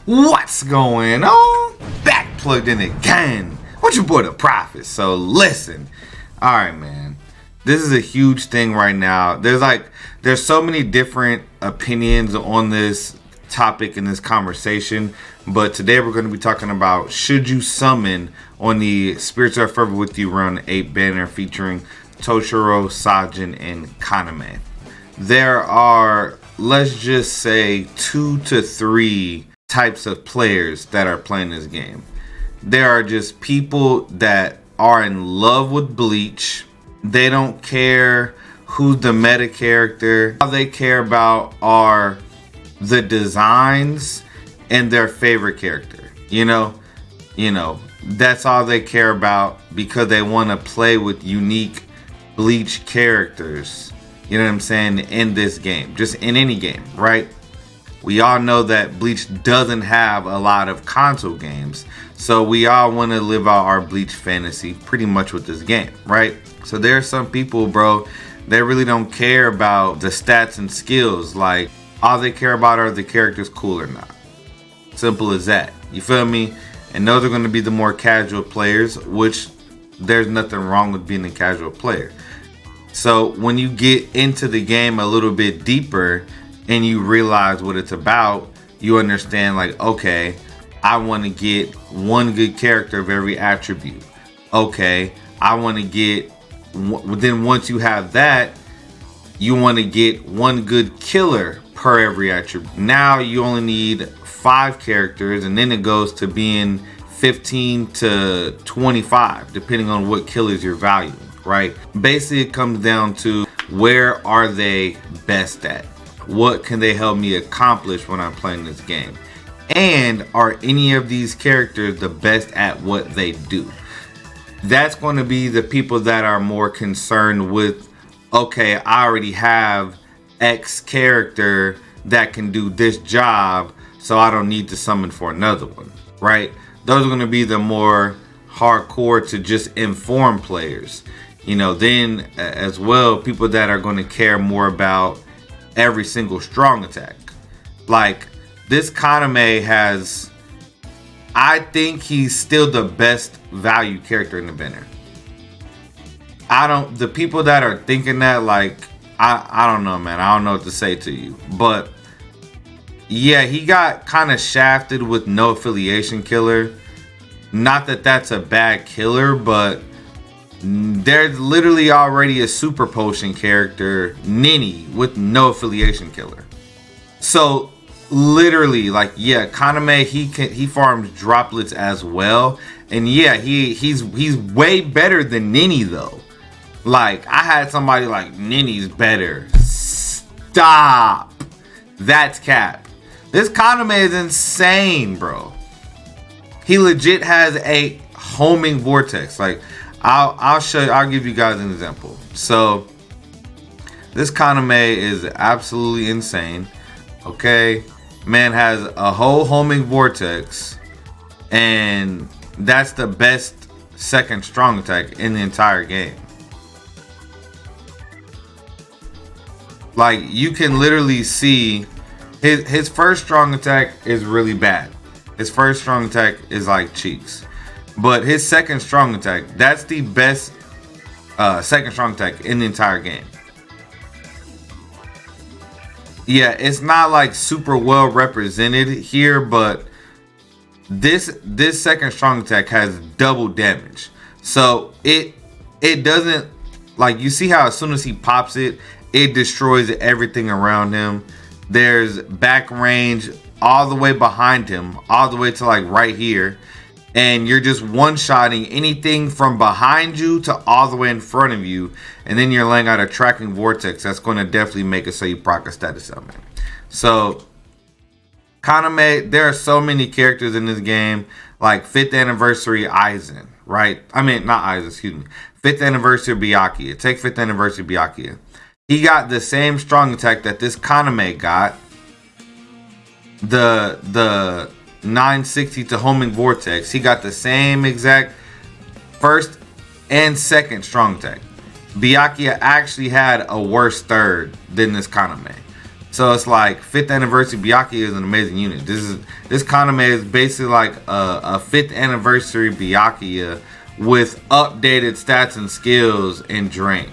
What's going on? Back plugged in again. What's your boy the Prophet? So listen, all right, man. This is a huge thing right now. There's so many different opinions on this topic in this conversation, but today we're going to be talking about should you summon on the Spirits Are Forever With You Run 8 banner featuring Toshiro, Sajin, and Kaname. There are, let's just say, 2 to 3 types of players that are playing this game. There are just people that are in love with Bleach. They don't care who's the meta character. All they care about are the designs and their favorite character. You know, that's all they care about because they want to play with unique Bleach characters. You know what I'm saying? In this game, just in any game, right? We all know that Bleach doesn't have a lot of console games, so we all want to live out our Bleach fantasy pretty much with this game, right? So there are some people, bro, they really don't care about the stats and skills. Like, all they care about are the characters cool or not. Simple as that. You feel me? And those are going to be the more casual players, which there's nothing wrong with being a casual player. So when you get into the game a little bit deeper and you realize what it's about, you understand, like, okay, I want to get one good character of every attribute. Okay, I want to get, then once you have that, you want to get one good killer per every attribute. Now you only need 5 characters, and then it goes to being 15 to 25, depending on what killers you're valuing, right? Basically, it comes down to where are they best at? What can they help me accomplish when I'm playing this game? And are any of these characters the best at what they do? That's going to be the people that are more concerned with, okay, I already have X character that can do this job, so I don't need to summon for another one, right? Those are going to be the more hardcore to just inform players. You know, then as well, people that are going to care more about every single strong attack. Like, this Kaname has, I think he's still the best value character in the banner. The people that are thinking that, like, I don't know, man. I don't know what to say to you. But yeah, he got kind of shafted with no affiliation killer. Not that that's a bad killer, but there's literally already a super potion character, Nini, with no affiliation killer. So literally, like, yeah, Kaname, he farms droplets as well, and yeah, he's way better than Nini though. Like, I had somebody like, Nini's better. Stop. That's cap. This Kaname is insane, bro. He legit has a homing vortex. Like, I'll show you, I'll give you guys an example. So this Kaname is absolutely insane. Okay, man has a whole homing vortex, and that's the best second strong attack in the entire game. Like, you can literally see his first strong attack is really bad. His first strong attack is like cheeks. But his second strong attack, that's the best second strong attack in the entire game. Yeah, it's not like super well represented here, but this second strong attack has double damage. So it doesn't, like, you see how as soon as he pops it, it destroys everything around him. There's back range all the way behind him, all the way to like right here. And you're just one-shotting anything from behind you to all the way in front of you. And then you're laying out a tracking vortex that's going to definitely make it so you proc a status summon. So, Kaname, there are so many characters in this game. Like 5th anniversary Aizen, right? I mean, not Aizen, excuse me. 5th anniversary Byakuya. Take 5th anniversary Byakuya. He got the same strong attack that this Kaname got. The 960 to homing vortex. He got the same exact first and second strong attack. Byakuya actually had a worse third than this Kaname. So it's like 5th anniversary Byakuya is an amazing unit. This Kaname is basically like a 5th anniversary Byakuya with updated stats and skills in Drain.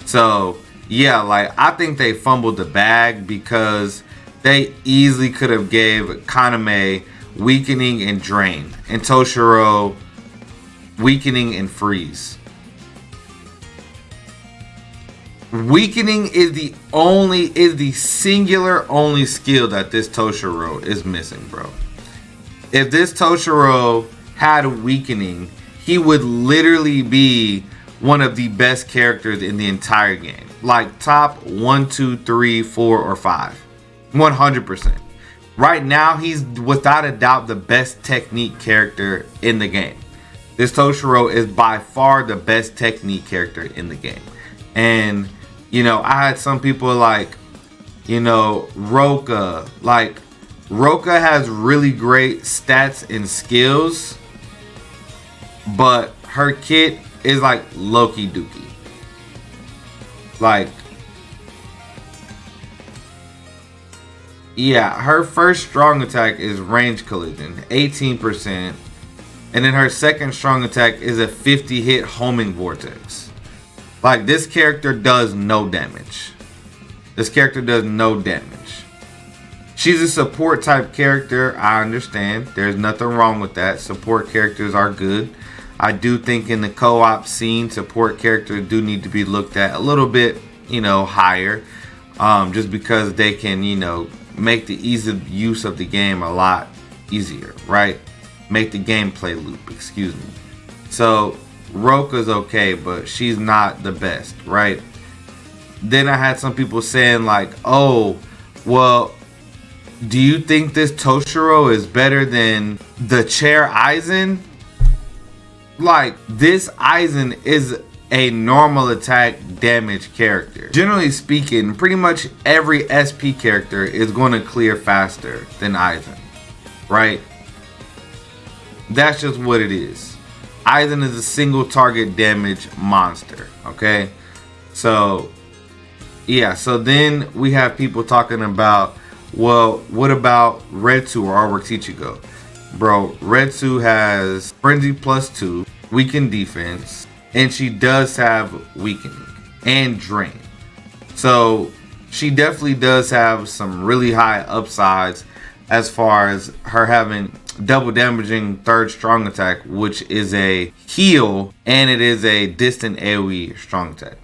So yeah, like I think they fumbled the bag because they easily could have gave Kaname weakening and Drain and Toshiro weakening and freeze. Weakening is the singular only skill that this Toshiro is missing, bro. If this Toshiro had weakening, he would literally be one of the best characters in the entire game. Like top 1, 2, 3, 4, or 5. 100%. Right now, he's without a doubt the best technique character in the game. This Toshiro is by far the best technique character in the game. And you know, I had some people like, you know, Roka. Like, Roka has really great stats and skills, but her kit is like Loki Dookie. Like, yeah, her first strong attack is range collision, 18%. And then her second strong attack is a 50 hit homing vortex. Like, this character does no damage. This character does no damage. She's a support type character. I understand. There's nothing wrong with that. Support characters are good. I do think in the co-op scene, support characters do need to be looked at a little bit, you know, higher. Just because they can, you know, make the ease of use of the game a lot easier, right? Make the gameplay loop, excuse me. So Roka's okay, but she's not the best, right? Then I had some people saying like, oh, well, do you think this Toshiro is better than the Chair Aizen? Like, this Aizen is a normal attack damage character. Generally speaking, pretty much every SP character is going to clear faster than Aizen, right? That's just what it is. Aizen is a single target damage monster, okay? So, yeah, so then we have people talking about, well, what about Retsu or Artworks Ichigo? Bro, Retsu has Frenzy +2, weakened defense, and she does have weakening and drain. So, she definitely does have some really high upsides as far as her having double damaging third strong attack, which is a heal, and it is a distant AoE strong attack.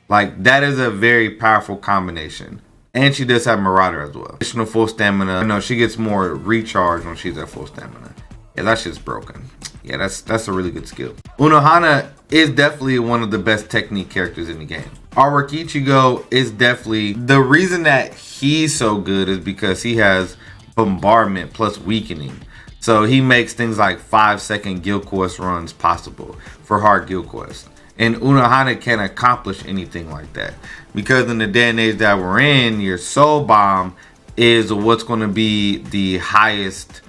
Like, that is a very powerful combination. And she does have Marauder as well. Additional full stamina. You know, she gets more recharge when she's at full stamina. Yeah, that shit's broken. Yeah, that's a really good skill. Unohana is definitely one of the best technique characters in the game. Artwork Ichigo is definitely, the reason that he's so good is because he has bombardment plus weakening. So he makes things like 5-second guild quest runs possible for hard guild quests. And Unohana can't accomplish anything like that. Because in the day and age that we're in, your soul bomb is what's going to be the highest,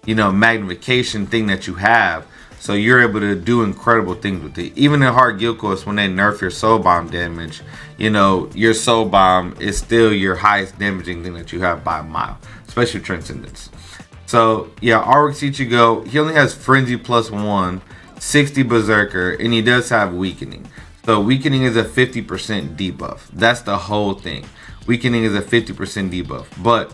you know, magnification thing that you have. So you're able to do incredible things with it. Even in hard guild quests, when they nerf your soul bomb damage, you know, your soul bomb is still your highest damaging thing that you have by a mile. Especially Transcendence. So, yeah, Artworks Ichigo, he only has Frenzy +1, 60 Berserker, and he does have Weakening. So, Weakening is a 50% debuff. That's the whole thing. Weakening is a 50% debuff. But,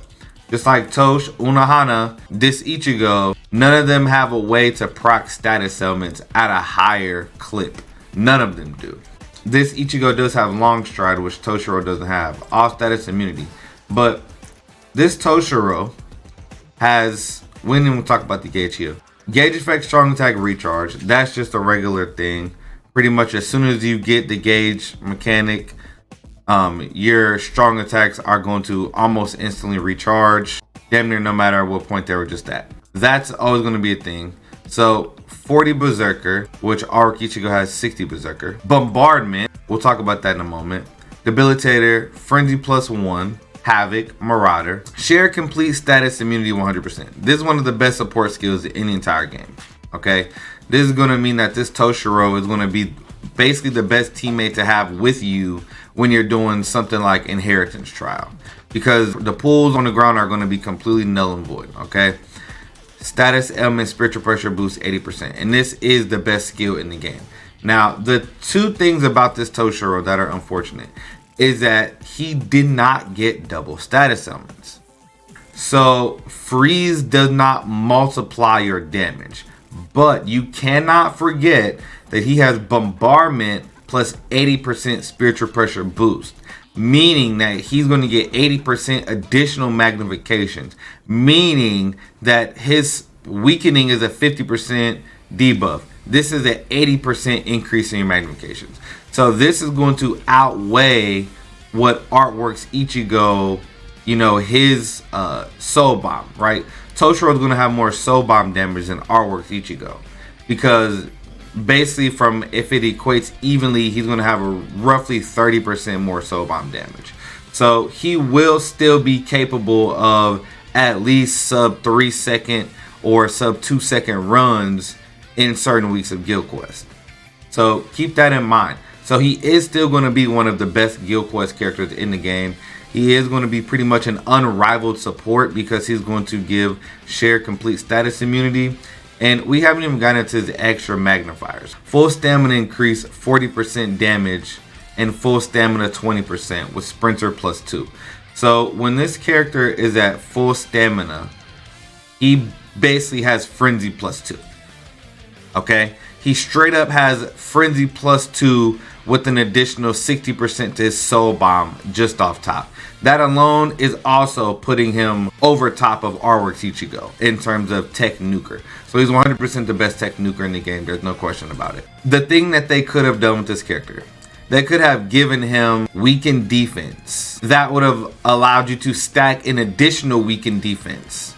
just like Tosh, Unohana, this Ichigo, none of them have a way to proc status elements at a higher clip. None of them do. This Ichigo does have Long Stride, which Toshiro doesn't have. All status immunity. But, this Toshiro has, we didn't even talk about the gauge here. Gauge effect, strong attack, recharge. That's just a regular thing. Pretty much as soon as you get the gauge mechanic, your strong attacks are going to almost instantly recharge. Damn near no matter what point they were just at. That's always going to be a thing. So 40 Berserker, which Artwork Ichigo has 60 Berserker. Bombardment, we'll talk about that in a moment. Debilitator, Frenzy +1. Havoc, Marauder. Share complete status immunity 100%. This is one of the best support skills in the entire game. Okay? This is going to mean that this Toshiro is going to be basically the best teammate to have with you when you're doing something like Inheritance Trial. because the pulls on the ground are going to be completely null and void. Okay. Status element spiritual pressure boost 80%, and this is the best skill in the game. Now, the two things about this Toshiro that are unfortunate is that he did not get double status elements. So freeze does not multiply your damage, but you cannot forget that he has bombardment plus 80% spiritual pressure boost, meaning that he's going to get 80% additional magnifications, meaning that his weakening is a 50% debuff. This is an 80% increase in your magnifications. So this is going to outweigh what Artworks Ichigo, you know, his soul bomb, right? Toshiro is going to have more soul bomb damage than Artworks Ichigo, because basically from, if it equates evenly, he's going to have a roughly 30% more soul bomb damage. So he will still be capable of at least sub 3 second or sub 2 second runs in certain weeks of Guild Quest. So keep that in mind. So he is still going to be one of the best Guild Quest characters in the game. He is going to be pretty much an unrivaled support because he's going to give shared complete status immunity. And we haven't even gotten into his extra magnifiers. Full stamina increase 40% damage and full stamina 20% with sprinter plus 2. So when this character is at full stamina, he basically has frenzy plus 2. Okay, he straight up has frenzy plus 2 with an additional 60% to his soul bomb just off top. That alone is also putting him over top of Artworks Ichigo in terms of tech nuker. So he's 100% the best tech nuker in the game. There's no question about it. The thing that they could have done with this character, they could have given him weakened defense. That would have allowed you to stack an additional weakened defense.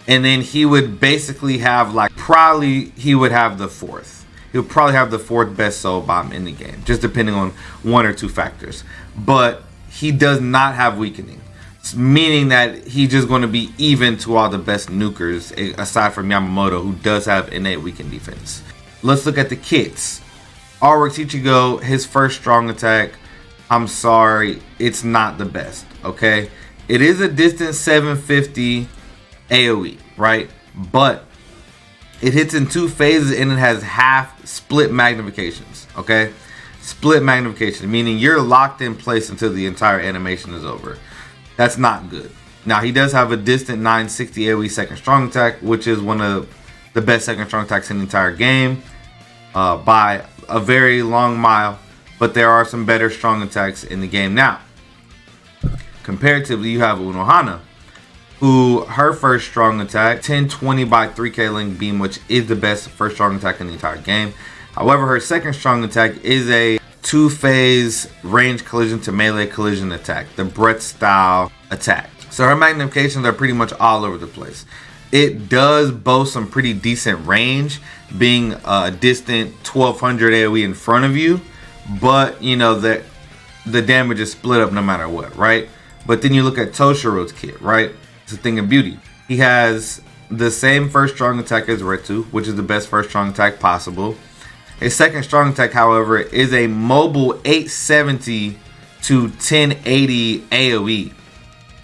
And then he would basically have, like, probably he would have the fourth. He'll probably have the fourth best soul bomb in the game, just depending on one or two factors. But he does not have weakening, meaning that he's just going to be even to all the best nukers, aside from Yamamoto, who does have innate weakened defense. Let's look at the kits. Artworks Ichigo, his first strong attack, I'm sorry, it's not the best, okay? It is a distance 750 AoE, right? But it hits in 2 phases and it has half split magnifications, okay? Split magnification, meaning you're locked in place until the entire animation is over. That's not good. Now, he does have a distant 960 AoE second strong attack, which is one of the best second strong attacks in the entire game by a very long mile, but there are some better strong attacks in the game now. Comparatively, you have Unohana, who her first strong attack, 1020 by 3k link beam, which is the best first strong attack in the entire game. However, her second strong attack is a 2-phase range collision to melee collision attack, the Breath style attack. So her magnifications are pretty much all over the place. It does boast some pretty decent range, being a distant 1200 AoE in front of you, but you know that the damage is split up no matter what, right? But then you look at Toshiro's kit, right? It's a thing of beauty. He has the same first strong attack as Retsu, which is the best first strong attack possible. His second strong attack, however, is a mobile 870 to 1080 AoE.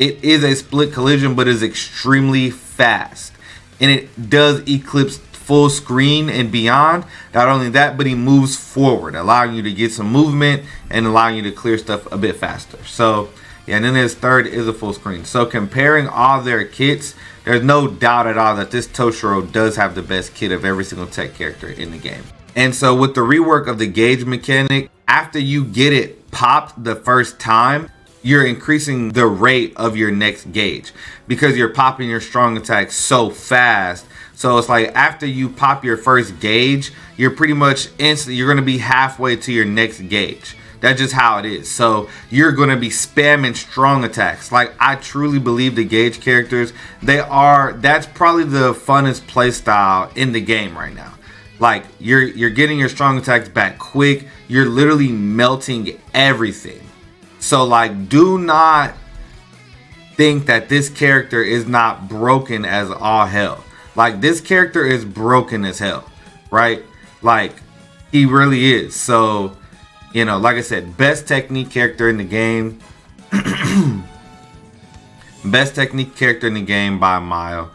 It is a split collision, but is extremely fast. And it does eclipse full screen and beyond. Not only that, but he moves forward, allowing you to get some movement and allowing you to clear stuff a bit faster. So, yeah, and then his third is a full screen. So comparing all their kits, there's no doubt at all that this Toshiro does have the best kit of every single tech character in the game. And so with the rework of the gauge mechanic, after you get it popped the first time, you're increasing the rate of your next gauge because you're popping your strong attack so fast. So it's like after you pop your first gauge, you're pretty much instantly, you're going to be halfway to your next gauge. That's just how it is. So you're going to be spamming strong attacks. Like, I truly believe the gauge characters, that's probably the funnest playstyle in the game right now. Like, you're getting your strong attacks back quick. You're literally melting everything. So, like, do not think that this character is not broken as all hell. Like, this character is broken as hell, right? Like, he really is. So, you know, like I said, best technique character in the game. Best technique character in the game by a mile.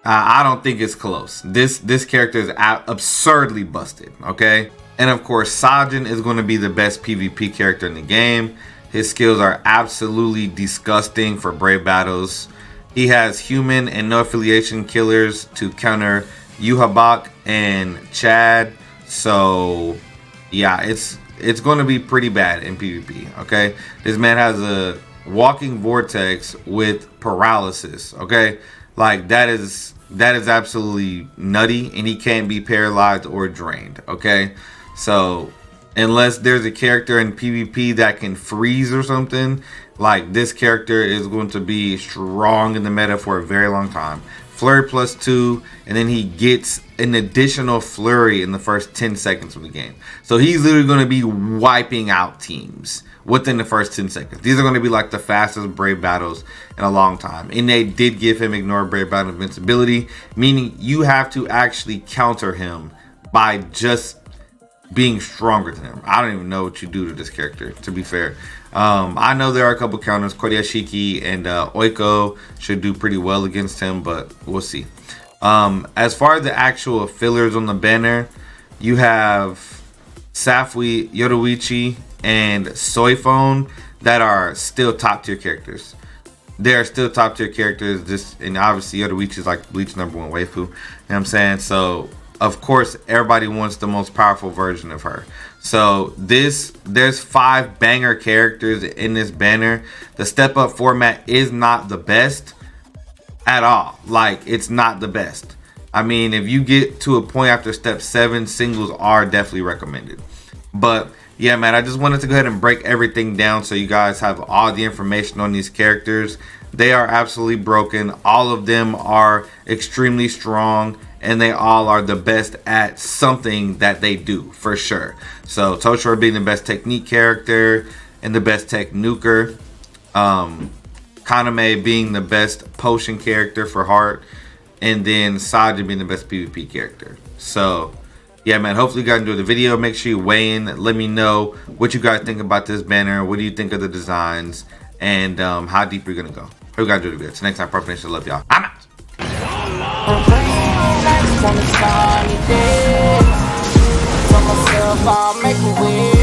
I don't think it's close. This character is absurdly busted, okay? And of course, Sajin is going to be the best PvP character in the game. His skills are absolutely disgusting for brave battles. He has human and no affiliation killers to counter Yuhabak and Chad. So yeah, it's going to be pretty bad in PvP, okay? This man has a walking vortex with paralysis, okay? Like that is absolutely nutty, and he can't be paralyzed or drained, okay? So unless there's a character in PvP that can freeze or something, like this character is going to be strong in the meta for a very long time. Flurry +2, and then he gets an additional flurry in the first 10 seconds of the game. So he's literally going to be wiping out teams within the first 10 seconds. These are going to be like the fastest brave battles in a long time. And they did give him ignore brave battle invincibility, meaning you have to actually counter him by just being stronger than him. I don't even know what you do to this character, to be fair. I know there are a couple counters. Koryashiki and Oiko should do pretty well against him, but we'll see. As far as the actual fillers on the banner, you have SAFWY, Yoruichi, and Soifone that are still top tier characters. They are still top tier characters. And obviously Yoruichi is like Bleach #1 waifu. You know what I'm saying? So of course everybody wants the most powerful version of her. So there's 5 banger characters in this banner. The step up format is not the best at all. Like, it's not the best. I mean, if you get to a point after step 7, singles are definitely recommended. But yeah, man, I just wanted to go ahead and break everything down so you guys have all the information on these characters. They are absolutely broken. All of them are extremely strong, and they all are the best at something that they do, for sure. So Toshiro being the best technique character and the best tech nuker. Kaname being the best potion character for heart. And then Sajin being the best PvP character. So yeah, man, hopefully you guys enjoyed the video. Make sure you weigh in. Let me know what you guys think about this banner. What do you think of the designs? And how deep you're going to go. Hope you guys enjoyed the video. Till next time, Perfect Nation. Love y'all. I'm out. On a sunny day, tell myself I'll make a way.